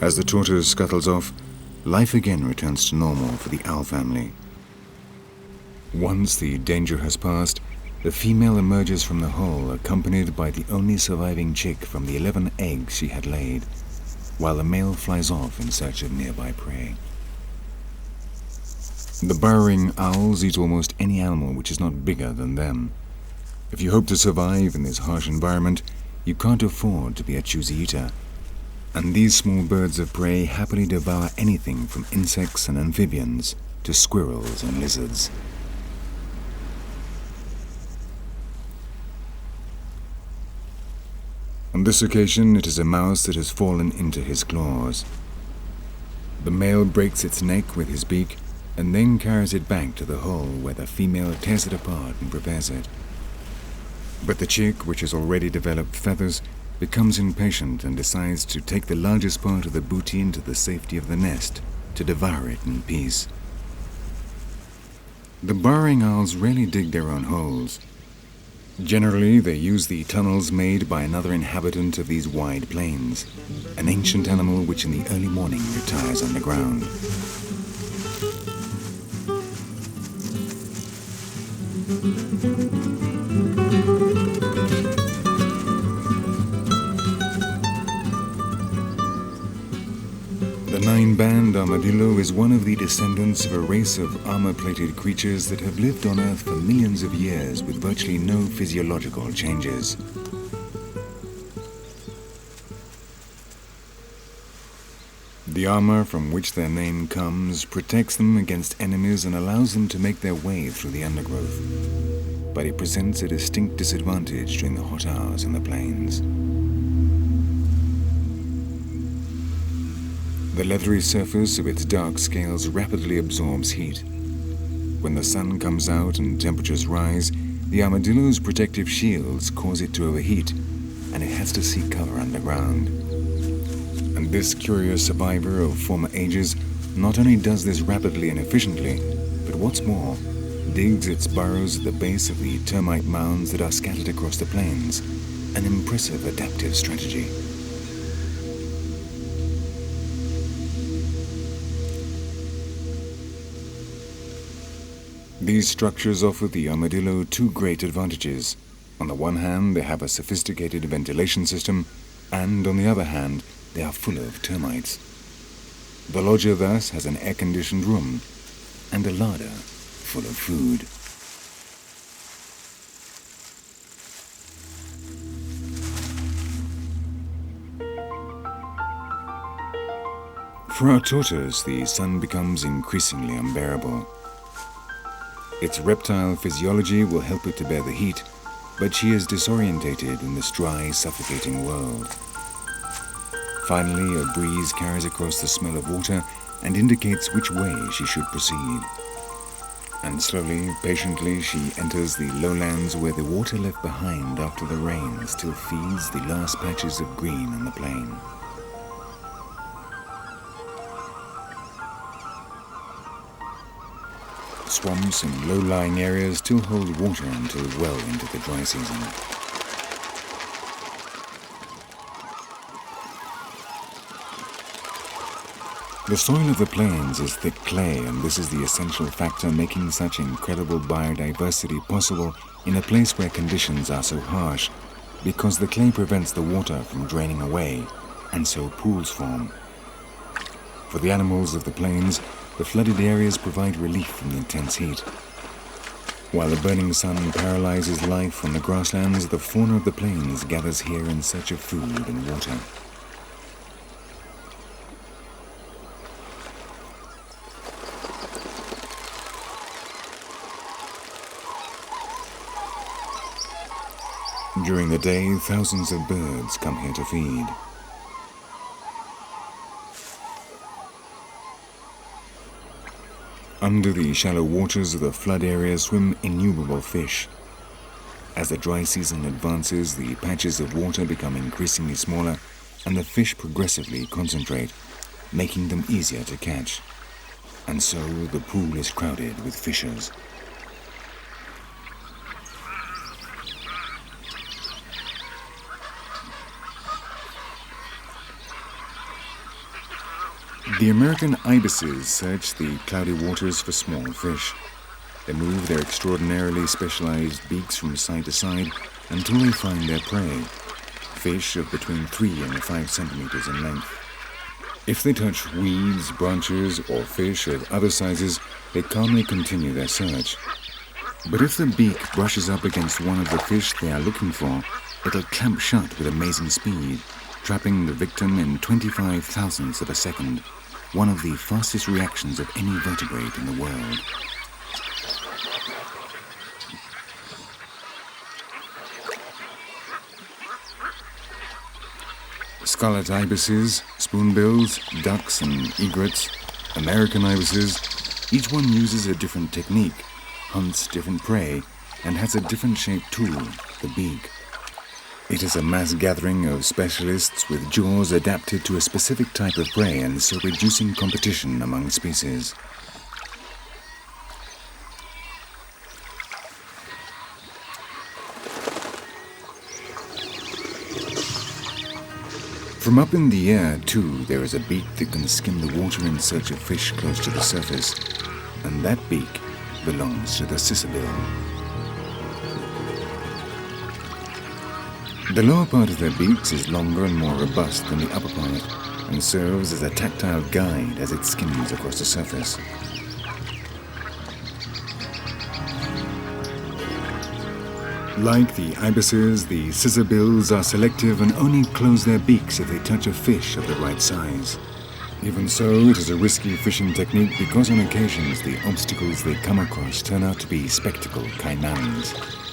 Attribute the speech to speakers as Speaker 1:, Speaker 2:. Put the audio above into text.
Speaker 1: As the tortoise scuttles off, life again returns to normal for the owl family. Once the danger has passed, the female emerges from the hole accompanied by the only surviving chick from the 11 eggs she had laid, while the male flies off in search of nearby prey. The burrowing owls eat almost any animal which is not bigger than them. If you hope to survive in this harsh environment, you can't afford to be a choosy eater. And these small birds of prey happily devour anything from insects and amphibians to squirrels and lizards. On this occasion, it is a mouse that has fallen into his claws. The male breaks its neck with his beak and then carries it back to the hole where the female tears it apart and prepares it. But the chick, which has already developed feathers, becomes impatient and decides to take the largest part of the booty into the safety of the nest to devour it in peace. The burrowing owls rarely dig their own holes. Generally, they use the tunnels made by another inhabitant of these wide plains, an ancient animal which in the early morning retires underground. The nine-band armadillo is one of the descendants of a race of armor-plated creatures that have lived on Earth for millions of years with virtually no physiological changes. The armor from which their name comes protects them against enemies and allows them to make their way through the undergrowth, but it presents a distinct disadvantage during the hot hours in the plains. The leathery surface of its dark scales rapidly absorbs heat. When the sun comes out and temperatures rise, the armadillo's protective shields cause it to overheat, and it has to seek cover underground. And this curious survivor of former ages not only does this rapidly and efficiently, but what's more, digs its burrows at the base of the termite mounds that are scattered across the plains, an impressive adaptive strategy. These structures offer the armadillo two great advantages. On the one hand, they have a sophisticated ventilation system, and on the other hand, they are full of termites. The lodger thus has an air-conditioned room and a larder full of food. For our tortoise, the sun becomes increasingly unbearable. Its reptile physiology will help it to bear the heat, but she is disorientated in this dry, suffocating world. Finally, a breeze carries across the smell of water and indicates which way she should proceed. And slowly, patiently, she enters the lowlands where the water left behind after the rain still feeds the last patches of green on the plain. Swamps and low-lying areas still hold water until well into the dry season. The soil of the plains is thick clay, and this is the essential factor making such incredible biodiversity possible in a place where conditions are so harsh, because the clay prevents the water from draining away, and so pools form. For the animals of the plains, the flooded areas provide relief from the intense heat. While the burning sun paralyzes life on the grasslands, the fauna of the plains gathers here in search of food and water. During the day, thousands of birds come here to feed. Under the shallow waters of the flood area swim innumerable fish. As the dry season advances, the patches of water become increasingly smaller and the fish progressively concentrate, making them easier to catch. And so the pool is crowded with fishers. The American ibises search the cloudy waters for small fish. They move their extraordinarily specialized beaks from side to side until they find their prey, fish of between 3 and 5 centimeters in length. If they touch weeds, branches, or fish of other sizes, they calmly continue their search. But if the beak brushes up against one of the fish they are looking for, it'll clamp shut with amazing speed, trapping the victim in 25 thousandths of a second, one of the fastest reactions of any vertebrate in the world. Scarlet ibises, spoonbills, ducks and egrets, American ibises, each one uses a different technique, hunts different prey, and has a different shaped tool, the beak. It is a mass gathering of specialists with jaws adapted to a specific type of prey and so reducing competition among species. From up in the air, too, there is a beak that can skim the water in search of fish close to the surface, and that beak belongs to the cicabill. The lower part of their beaks is longer and more robust than the upper part, and serves as a tactile guide as it skims across the surface. Like the ibises, the cicabills are selective and only close their beaks if they touch a fish of the right size. Even so, it is a risky fishing technique because on occasions the obstacles they come across turn out to be spectacled caimans.